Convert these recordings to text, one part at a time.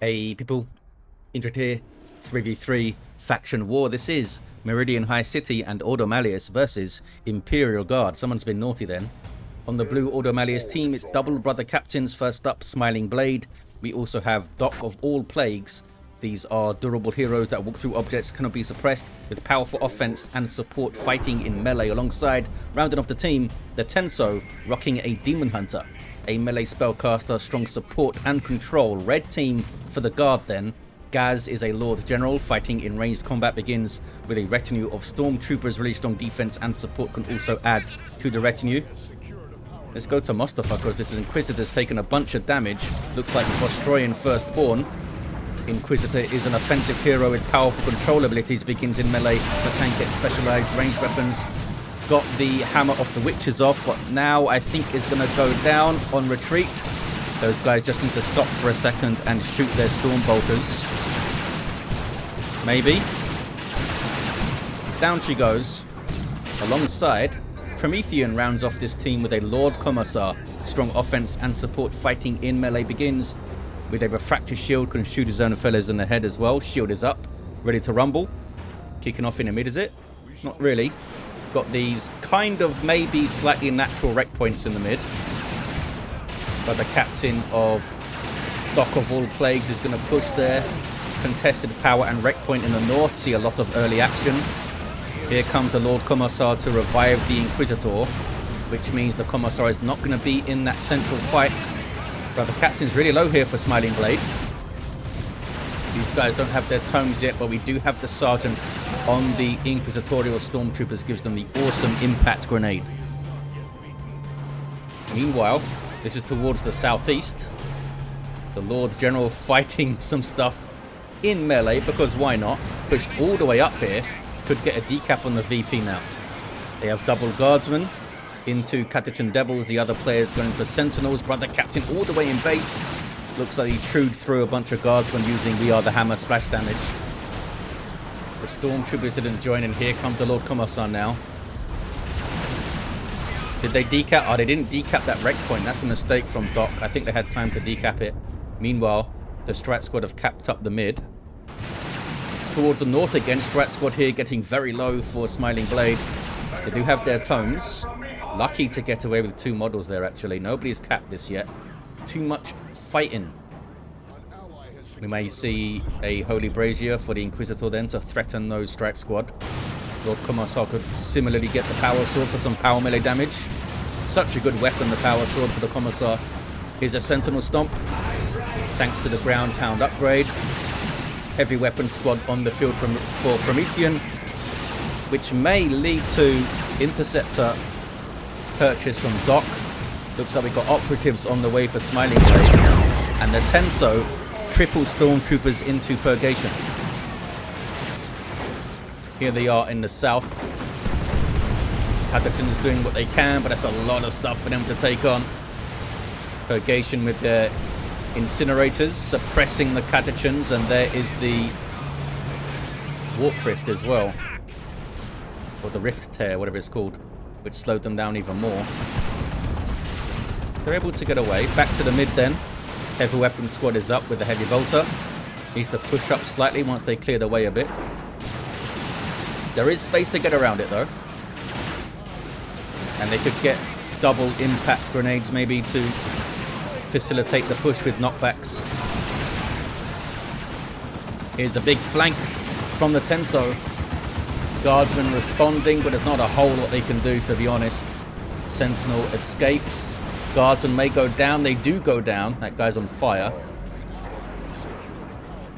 Hey people, Inquisitor 3v3 faction war. This is Meridian High City and Ordo Malleus versus Imperial Guard. Someone's been naughty then. On the blue Ordo Malleus team, it's double brother captains. First up, SmilingBlade. We also have DocOfAllPlagues. These are durable heroes that walk through objects, cannot be suppressed, with powerful offense and support fighting in melee. Alongside, rounding off the team, the Tenso, rocking a Daemonhunter. A melee spellcaster, strong support and control. Red team for the guard then. Ghaz is a Lord General. Fighting in ranged combat begins with a retinue of stormtroopers. Really strong defense and support can also add to the retinue. Let's go to Mostafa because this is Inquisitor's taken a bunch of damage. Looks like Vostroyan Firstborn. Inquisitor is an offensive hero with powerful control abilities. Begins in melee but can get specialized ranged weapons. Got the hammer of the witches off, but now I think is going to go down on retreat. Those guys just need to stop for a second and shoot their storm bolters. Maybe. Down she goes. Alongside, Promethean rounds off this team with a Lord Commissar. Strong offense and support fighting in melee begins with a refractor shield. Can shoot his own fellas in the head as well. Shield is up, ready to rumble. Kicking off in the mid, is it? Not really. Got these kind of maybe slightly natural wreck points in the mid. But the captain of DocOfAllPlagues is going to push there. Contested power and wreck point in the north. See a lot of early action. Here comes the Lord Commissar to revive the Inquisitor, which means the Commissar is not going to be in that central fight. But the captain's really low here for SmilingBlade. These guys don't have their tomes yet, but we do have the sergeant on the Inquisitorial Stormtroopers. Gives them the awesome impact grenade. Meanwhile, this is towards the southeast. The Lord General fighting some stuff in melee, because why not? Pushed all the way up here. Could get a decap on the VP now. They have double guardsmen into Catachan Devils. The other players going for Sentinels. Brother Captain all the way in base. Looks like he trued through a bunch of guardsmen using We Are the Hammer splash damage. The Stormtroopers didn't join, and here comes the Lord Commissar now. Did they decap? Oh, they didn't decap that wreck point. That's a mistake from Doc. I think they had time to decap it. Meanwhile, the Strat Squad have capped up the mid. Towards the north again, Strat Squad here getting very low for SmilingBlade. They do have their tomes. Lucky to get away with two models there, actually. Nobody's capped this yet. Too much fighting. We may see a Holy Brazier for the Inquisitor then to threaten those Strat Squad. Lord Commissar could similarly get the Power Sword for some power melee damage. Such a good weapon, the Power Sword for the Commissar. Here's a Sentinel Stomp. Thanks to the Ground Pound upgrade. Heavy weapon squad on the field for Promethean, which may lead to Interceptor purchase from Doc. Looks like we got operatives on the way for SmilingBlade. And the Tenso triple Stormtroopers into Purgation. Here they are in the south. Catachan is doing what they can, but that's a lot of stuff for them to take on. Purgation with their incinerators suppressing the Catachans, and there is the Warp Rift as well. Or the Rift Tear, whatever it's called, which slowed them down even more. They're able to get away. Back to the mid then. Heavy weapon squad is up with the heavy bolter. Needs to push up slightly once they clear the way a bit. There is space to get around it though. And they could get double impact grenades maybe to facilitate the push with knockbacks. Here's a big flank from the Tenso. Guardsmen responding, but there's not a whole lot they can do, to be honest. Sentinel escapes. Guardsmen may go down. They do go down. That guy's on fire.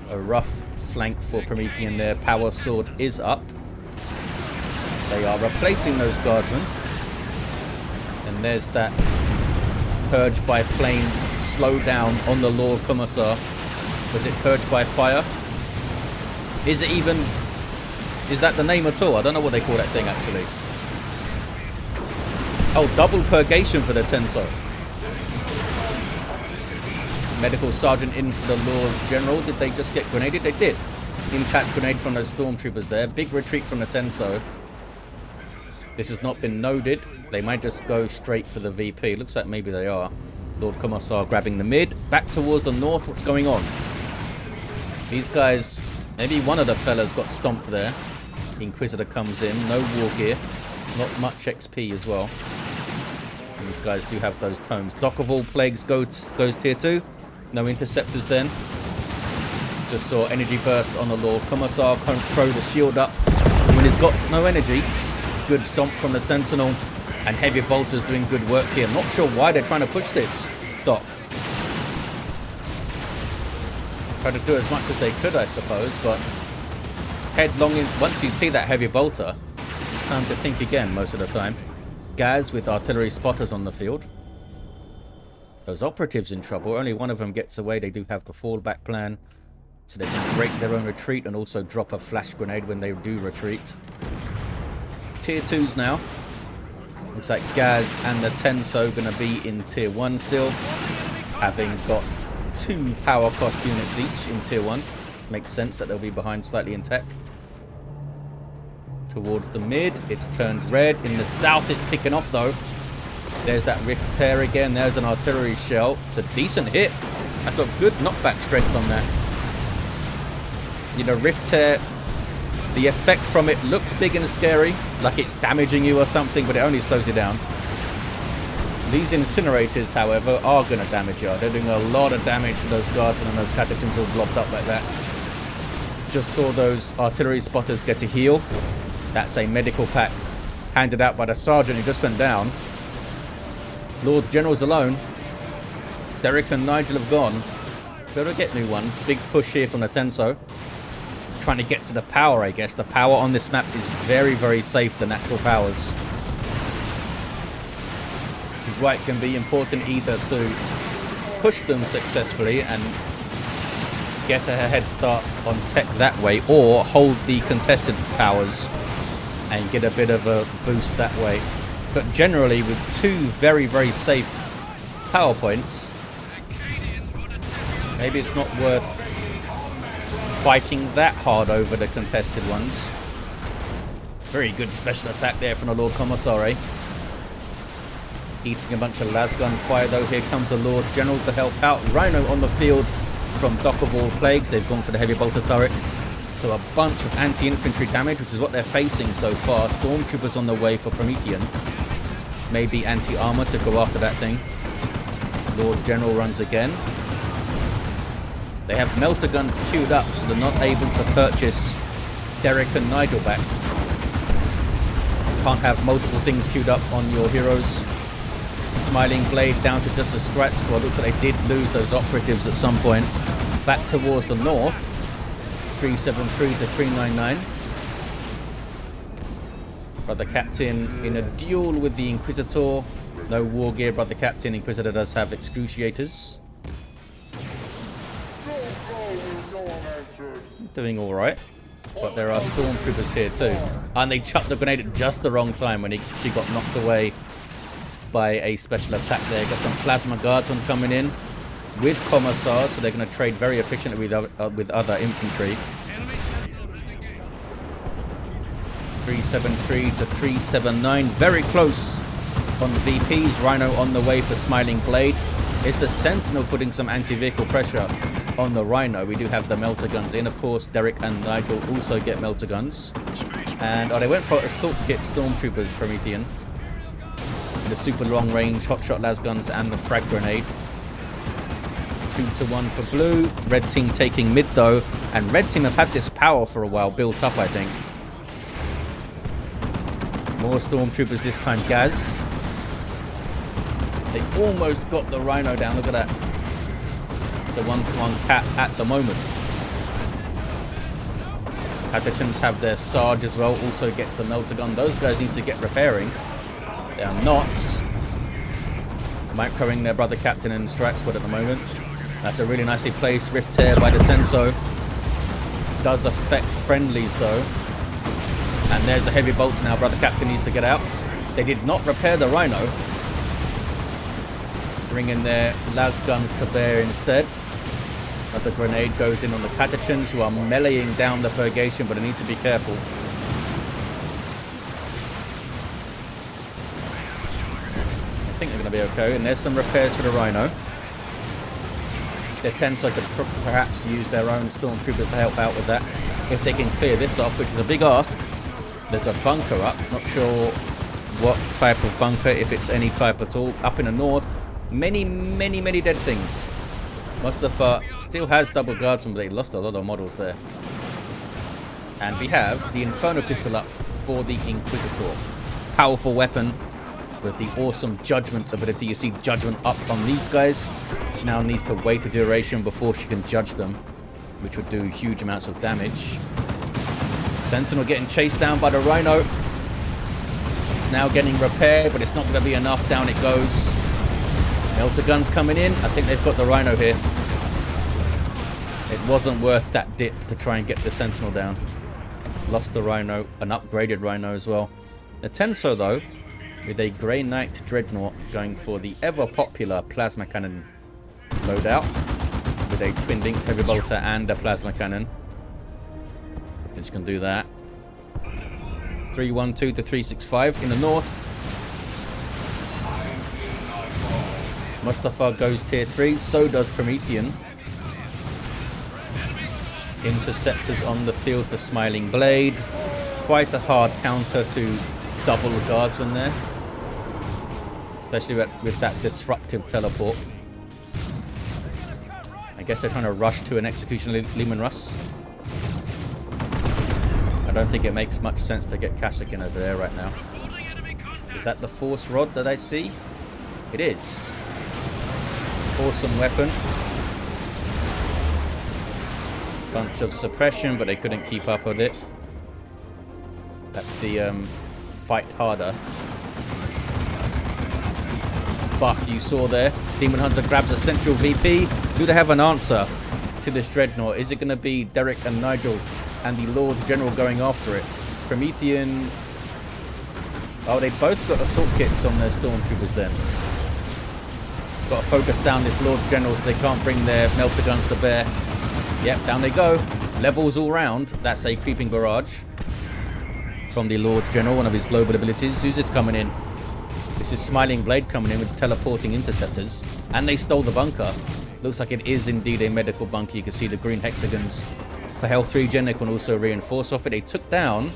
A rough flank for Promethean there. Power Sword is up. They are replacing those guardsmen. And there's that Purge by Flame slowdown on the Lord Commissar. Was it Purge by Fire? Is it even... Is that the name at all? I don't know what they call that thing, actually. Oh, double Purgation for the Tenso. Medical Sergeant in for the Lord General. Did they just get grenaded? They did. Impact grenade from those Stormtroopers there. Big retreat from the Tenso. This has not been noded. They might just go straight for the VP. Looks like maybe they are. Lord Commissar grabbing the mid. Back towards the north. What's going on? These guys, maybe one of the fellas got stomped there. Inquisitor comes in, no war gear, not much XP as well. And these guys do have those tomes. DocOfAllPlagues goes tier 2. No interceptors then. Just saw energy burst on the Lord Commissar, can't throw the shield up. When he's got no energy, good stomp from the Sentinel, and heavy bolters doing good work here. I'm not sure why they're trying to push this, Doc. Try to do as much as they could, I suppose, but headlong in. Once you see that heavy bolter, it's time to think again most of the time. Ghaz with artillery spotters on the field. Those operatives in trouble. Only one of them gets away. They do have the fallback plan, so they can break their own retreat and also drop a flash grenade when they do retreat. Tier 2s now. Looks like Ghaz and the Tenso going to be in tier 1 still, having got 2 power cost units each in tier 1. Makes sense that they'll be behind slightly in tech. Towards the mid, it's turned red. In the south, it's kicking off though. There's that rift tear again. There's an artillery shell. It's a decent hit. That's a good knockback strength on that. You know, rift tear, the effect from it looks big and scary, like it's damaging you or something, but it only slows you down. These incinerators, however, are going to damage you. They're doing a lot of damage to those guardsmen and those catechins all blocked up like that. Just saw those artillery spotters get a heal. That's a medical pack handed out by the sergeant who just went down. Lords Generals alone. Derek and Nigel have gone. Better get new ones. Big push here from the Tenso. Trying to get to the power, I guess. The power on this map is very, very safe, the natural powers. Which is why it can be important either to push them successfully and get a head start on tech that way, or hold the contested powers and get a bit of a boost that way. But generally, with 2 very, very safe power points, maybe it's not worth fighting that hard over the contested ones. Very good special attack there from the Lord Commissar, eh? Eating a bunch of lasgun fire though. Here comes the Lord General to help out. Rhino on the field from DocOfAllPlagues. They've gone for the heavy bolter turret. So a bunch of anti-infantry damage, which is what they're facing so far. Stormtroopers on the way for Promethean. Maybe anti-armor to go after that thing. Lord General runs again. They have melter guns queued up, so they're not able to purchase Derek and Nigel back. Can't have multiple things queued up on your heroes. SmilingBlade down to just a strat squad. Looks like they did lose those operatives at some point. Back towards the north. 373 to 399. Brother Captain in a duel with the Inquisitor. No war gear, Brother Captain. Inquisitor does have excruciators. Doing alright. But there are stormtroopers here too. And they chucked the grenade at just the wrong time when she got knocked away by a special attack there. Got some plasma guardsmen coming in with Commissar, so they're going to trade very efficiently with other infantry. 373 to 379. Very close on the VPs. Rhino on the way for SmilingBlade. It's the Sentinel putting some anti-vehicle pressure on the Rhino. We do have the melter guns in, of course. Derek and Nigel also get melter guns. And they went for assault kit stormtroopers, Promethean. The super long range hotshot las guns and the frag grenade. 2-1 for blue. Red team taking mid though. And red team have had this power for a while built up, I think. More stormtroopers this time, Ghaz. They almost got the Rhino down. Look at that. It's a 1-to-1 cap at the moment. Catechins have their Sarge as well. Also gets a melter gun. Those guys need to get repairing. They are not. Microing their Brother Captain in strat squad at the moment. That's a really nicely placed rift tear by the Tenso. Does affect friendlies though. And there's a heavy bolt now. Brother Captain needs to get out. They did not repair the Rhino. Bringing their las guns to bear instead. Another grenade goes in on the Catechins, who are meleeing down the purgation, but they need to be careful. I think they're going to be okay. And there's some repairs for the Rhino. Their Tenso could perhaps use their own stormtroopers to help out with that. If they can clear this off, which is a big ask. There's a bunker up. Not sure what type of bunker, if it's any type at all. Up in the north. Many dead things. Mostafa still has double guardsmen, but they lost a lot of models there. And we have the Inferno pistol up for the Inquisitor. Powerful weapon with the awesome Judgment ability. You see Judgment up on these guys. She now needs to wait a duration before she can judge them, which would do huge amounts of damage. Sentinel getting chased down by the Rhino. It's now getting repaired, but it's not going to be enough. Down it goes. Melter guns coming in. I think they've got the Rhino here. It wasn't worth that dip to try and get the Sentinel down. Lost the Rhino, an upgraded Rhino as well. The Tenso, though, with a Grey Knight Dreadnought going for the ever-popular Plasma Cannon loadout. With a Twin Links Heavy Bolter and a Plasma Cannon. Which can do that. 312 to 365 in the north. Mostafa goes tier 3, so does Promethean. Interceptors on the field for SmilingBlade. Quite a hard counter to double the guardsman there. Especially with that disruptive teleport. I guess they're trying to rush to an execution Leman Russ. I don't think it makes much sense to get Kashyyyk over there right now. Is that the Force Rod that I see? It is. Awesome weapon. Bunch of suppression, but they couldn't keep up with it. That's the fight harder buff you saw there. Daemonhunter grabs a central VP. Do they have an answer to this Dreadnought? Is it going to be Derek and Nigel and the Lord General going after it? Promethean... Oh, they both got assault kits on their stormtroopers then. Got to focus down this Lord General so they can't bring their melter guns to bear. Yep, down they go. Levels all round. That's a creeping barrage from the Lord General, one of his global abilities. Who's this coming in? This is SmilingBlade coming in with teleporting interceptors. And they stole the bunker. Looks like it is indeed a medical bunker. You can see the green hexagons for Health 3 Gen. They can also reinforce off it. They took down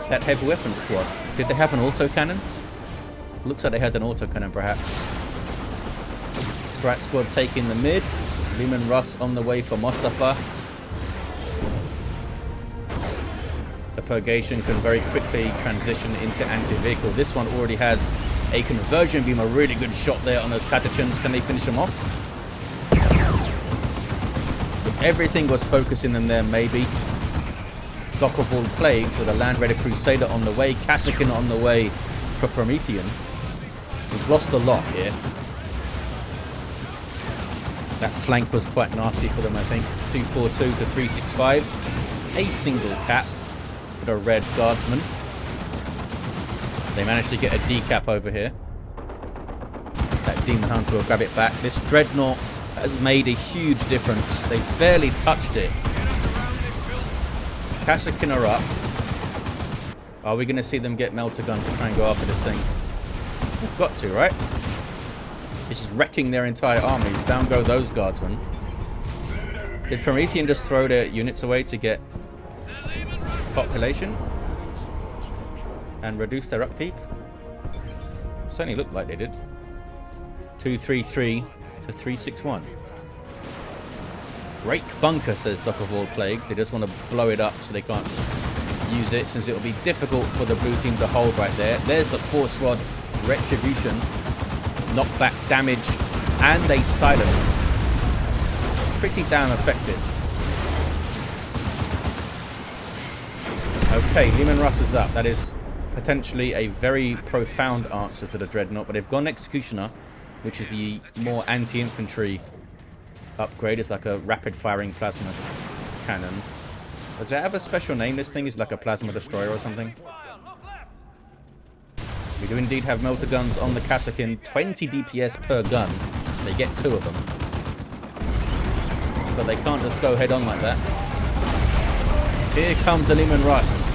that heavy weapon squad. Did they have an autocannon? Looks like they had an autocannon perhaps. Strat squad taking the mid. Leman Russ on the way for Mostafa. The Purgation can very quickly transition into anti-vehicle. This one already has a conversion beam, a really good shot there on those Catachans. Can they finish them off? If everything was focusing them there, maybe. DocOfAllPlagues with a Land Raider Crusader on the way. Kashyyyk on the way for Promethean. He's lost a lot here. That flank was quite nasty for them, I think. 242 to 365. A single cap for the red guardsman. They managed to get a decap over here. That Daemonhunter will grab it back. This Dreadnought has made a huge difference. They've barely touched it. Kashyyyk are up. Are we going to see them get melter guns to try and go after this thing? We've got to, right? This is wrecking their entire armies. Down go those guardsmen. Did Promethean just throw their units away to get population and reduce their upkeep? Certainly looked like they did. 233 to 361. Break bunker, says DocOfAllPlagues. They just want to blow it up so they can't use it, since it will be difficult for the blue team to hold right there. There's the Force Rod Retribution. Knockback damage and a silence. Pretty damn effective. Okay, Leman Russ is up. That is potentially a very profound answer to the Dreadnought, but they've gone Executioner, which is the more anti-infantry upgrade. It's like a rapid-firing plasma cannon. Does it have a special name? This thing is like a plasma destroyer or something. We do indeed have melter guns on the Kashyyyk, 20 DPS per gun. They get 2 of them. But they can't just go head on like that. Here comes the Leman Russ.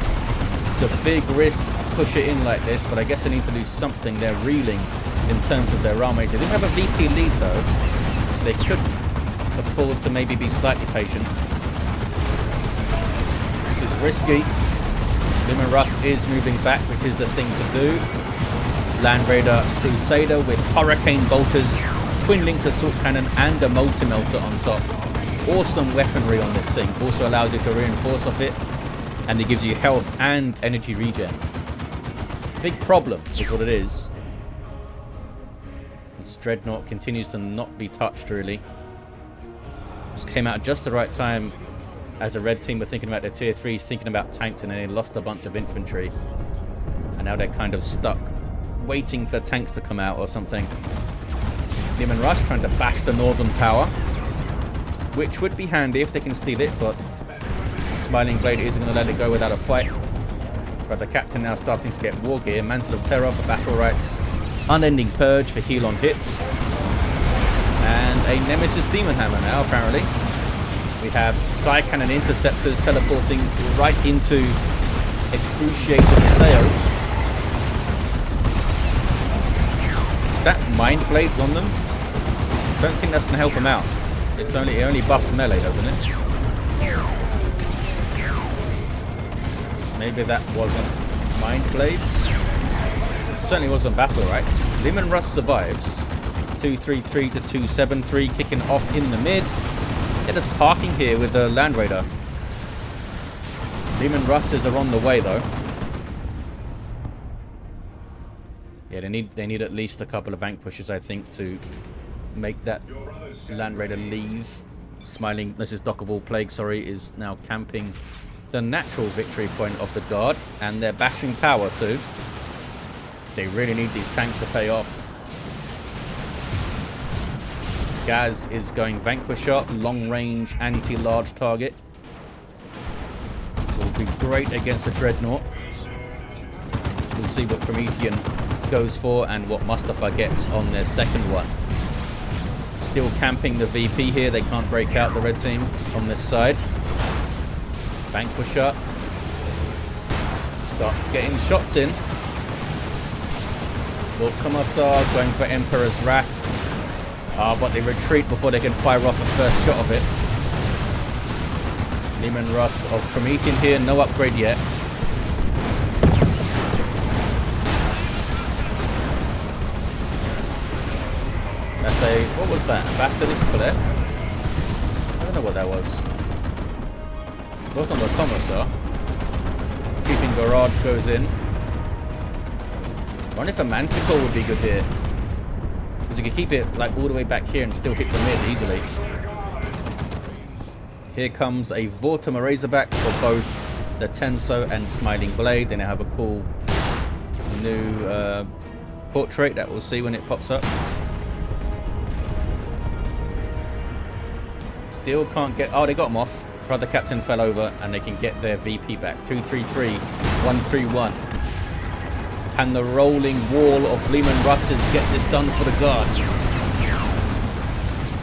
It's a big risk to push it in like this, but I guess they need to do something. They're reeling in terms of their army. They do have a VP lead though, so they could afford to maybe be slightly patient. It's risky. Leman Russ is moving back, which is the thing to do. Land Raider Crusader with Hurricane Bolters, Twin Linked Assault Cannon, and a Multi-Melter on top. Awesome weaponry on this thing. Also allows you to reinforce off it, and it gives you health and energy regen. It's a big problem, is what it is. This Dreadnought continues to not be touched, really. Just came out at just the right time as the red team were thinking about their tier 3s, thinking about tanks, and then they lost a bunch of infantry. And now they're kind of stuck, waiting for tanks to come out or something. Leman Russ trying to bash the northern power, which would be handy if they can steal it, but SmilingBlade isn't going to let it go without a fight. But the captain now starting to get war gear, Mantle of Terror for battle rights, Unending Purge for heal on hits, and a Nemesis Demon Hammer now, apparently. We have Psy Cannon Interceptors teleporting right into Excruciator's Assail. Is that Mind Blades on them? Don't think that's going to help them out. It only buffs melee, doesn't it? Maybe that wasn't Mind Blades. Certainly wasn't battle rights. Leman Russ survives. 233 to 273, kicking off in the mid. They're just parking here with the Land Raider. Leman Russes are on the way though. Yeah, they need at least a couple of vanquishes, I think, to make that Land Raider leave. This is DocOfAllPlagues, sorry, is now camping the natural victory point of the guard, and they're bashing power too. They really need these tanks to pay off. Ghaz is going Vanquisher, long range, anti-large target. Will do great against the Dreadnought. We'll see what Promethean goes for and what Mostafa gets on their second one. Still camping the VP here. They can't break out the red team on this side. Vanquisher starts getting shots in. Well, Commissar going for Emperor's Wrath. But they retreat before they can fire off the first shot of it. Leman Russ of Promethean here, no upgrade yet. That's a, what was that? A Basilisk for that? I don't know what that was. It wasn't the Commissar. Keeping Barrage goes in. I wonder if a Manticore would be good here. Because you can keep it like all the way back here and still hit the mid easily. Here comes a Vortimer Razorback for both the Tenso and SmilingBlade. They now have a cool new portrait that we'll see when it pops up. Still can't get... Oh, they got him off. Brother Captain fell over and they can get their VP back. 233, 131. Can the rolling wall of Leman Russes get this done for the guard?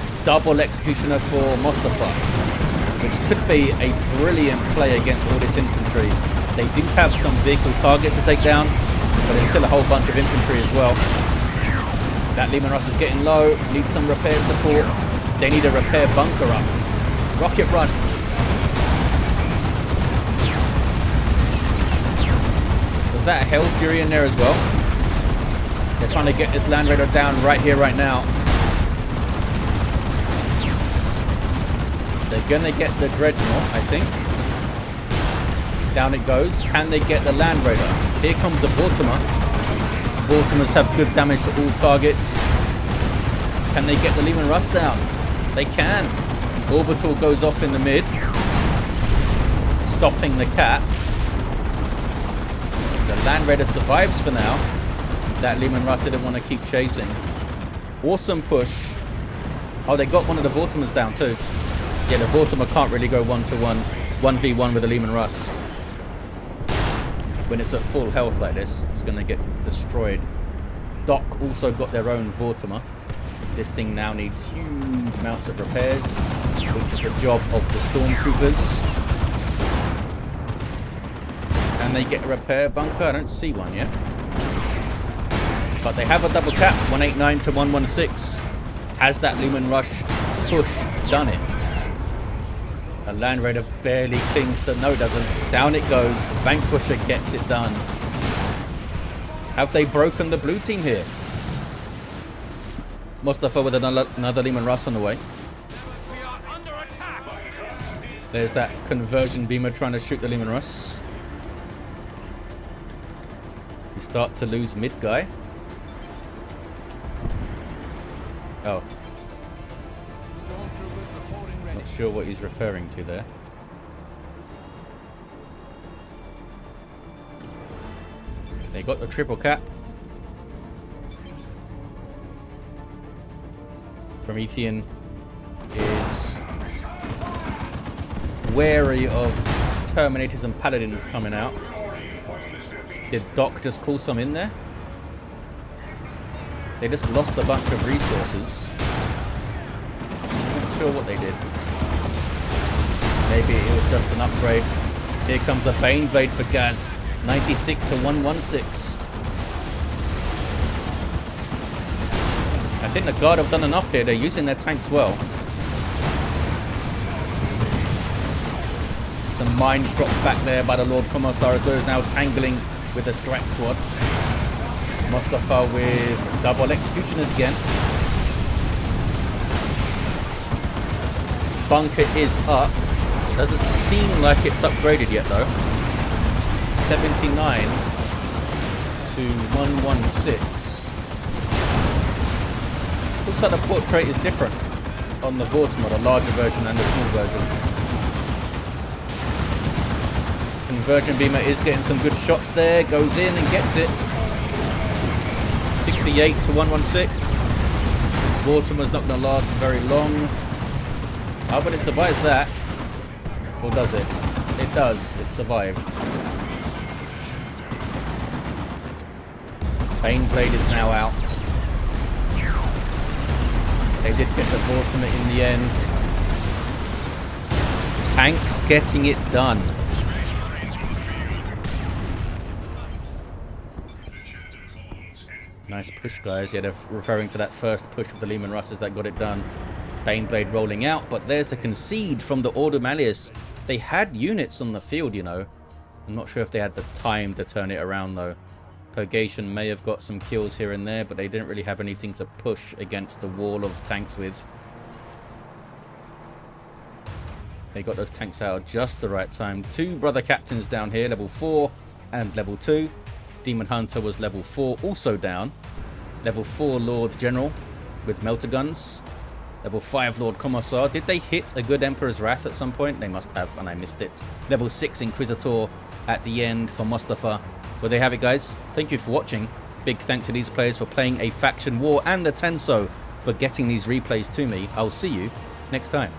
It's double Executioner for Mostafa, which could be a brilliant play against all this infantry. They do have some vehicle targets to take down, but there's still a whole bunch of infantry as well. That Leman Russ is getting low, needs some repair support. They need a repair bunker up. Rocket run. That a Hell Fury in there as well. They're trying to get this Land Raider down right here, right now. They're gonna get the Dreadnought, I think. Down it goes. Can they get the Land Raider? Here comes a Vortimer. Vortimers have good damage to all targets. Can they get the Leman Russ down? They can. Orbital goes off in the mid, stopping the cat. The Land Raider survives for now. That Leman Russ didn't want to keep chasing. Awesome push. Oh, they got one of the Vortimers down too. Yeah, the Vortimer can't really go 1-to-1, 1v1 with the Leman Russ. When it's at full health like this, it's going to get destroyed. Doc also got their own Vortimer. This thing now needs huge amounts of repairs, which is the job of the Stormtroopers. Can they get a repair bunker? I don't see one yet. But they have a double cap, 189 to 116. Has that Lumen Rush push done it? A Land Raider barely clings to... No, it doesn't. Down it goes. Vanquisher gets it done. Have they broken the blue team here? Mostafa with another Lumen Rush on the way. There's that conversion beamer trying to shoot the Lumen Rush. You start to lose mid guy. Oh. Not sure what he's referring to there. They got the triple cap. Promethean is wary of Terminators and Paladins coming out. Did Doc just call some in there? They just lost a bunch of resources. Not sure what they did. Maybe it was just an upgrade. Here comes a Baneblade for Ghaz. 96 to 116. I think the Guard have done enough here. They're using their tanks well. Some mines dropped back there by the Lord Commissar, as well as now tangling with the strike squad. Mostafa with double executioners again. Bunker is up. Doesn't seem like it's upgraded yet though. 79 to 116. Looks like the portrait is different on the Vortimer, the larger version and the small version. Conversion beamer is getting some good shots there. Goes in and gets it. 68 to 116. This Vortimer's not going to last very long. Oh, but it survives that. Or does it? It does. It survived. Baneblade is now out. They did get the Vortimer in the end. Tanks getting it done. Nice push, guys. Yeah, they're referring to that first push with the Lumen Russes that got it done. Baneblade rolling out, but there's the concede from the Ordo Malleus. They had units on the field, you know. I'm not sure if they had the time to turn it around, though. Purgation may have got some kills here and there, but they didn't really have anything to push against the wall of tanks with. They got those tanks out at just the right time. Two brother captains down here, level 4 and level 2. Daemonhunter was level 4, also down. Level 4 Lord General with melter guns. Level 5 Lord Commissar. Did they hit a good Emperor's Wrath at some point? They must have, and I missed it. Level 6 Inquisitor at the end for Mostafa. Well, there you have it, guys. Thank you for watching. Big thanks to these players for playing a faction war, and the Tenso for getting these replays to me. I'll see you next time.